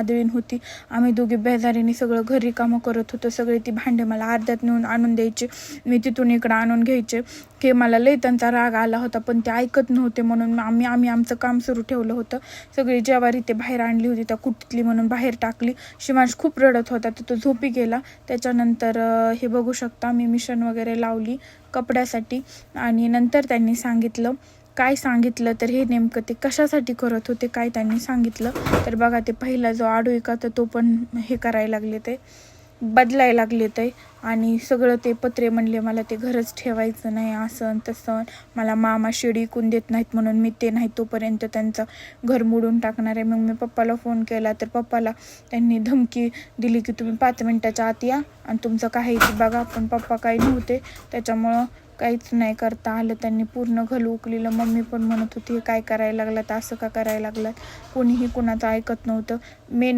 माधवीन होती. आम्ही दोघी बेजारीने सगळं घरी कामं करत होतो. सगळे ती भांडे मला अर्ध्यात नेऊन आणून द्यायचे, मी तिथून इकडं आणून घ्यायचे. की मला लई त्यांचा राग आला होता, पण ते ऐकत नव्हते म्हणून आम्ही आमचं काम सुरू ठेवलं होतं. सगळी ज्वारी ते बाहेर आणली होती त्या कुटीतली म्हणून बाहेर टाकली. शिवांश खूप रडत होता तर तो झोपी गेला. त्याच्यानंतर हे बघू शकता मी मिशन वगैरे लावली कपड्यासाठी. आणि नंतर त्यांनी सांगितलं, काय सांगितलं तर हे नेमकं ते कशासाठी करत होते काय त्यांनी सांगितलं तर बघा, ते पहिला जो आडू का तर तो पण हे करायला लागले, ते बदलायला लागले ते. आणि सगळं ते पत्रे म्हणले मला ते घरच ठेवायचं नाही, असं तसं. मला मामा शेडी विकून देत नाहीत म्हणून मी ते नाही तोपर्यंत त्यांचं घर मोडून टाकणार आहे. मग मी पप्पाला फोन केला तर पप्पाला त्यांनी धमकी दिली की तुम्ही 5 मिनिटाच्या आत या आणि तुमचं काही ते बघा. पण पप्पा काही नव्हते, त्याच्यामुळं काहीच नाही करता आलं. त्यांनी पूर्ण घर उकलेलं. मम्मी पण म्हणत होती काय करायला लागलात, असं का करायला लागलात. कोणीही कुणाचं ऐकत नव्हतं. मेन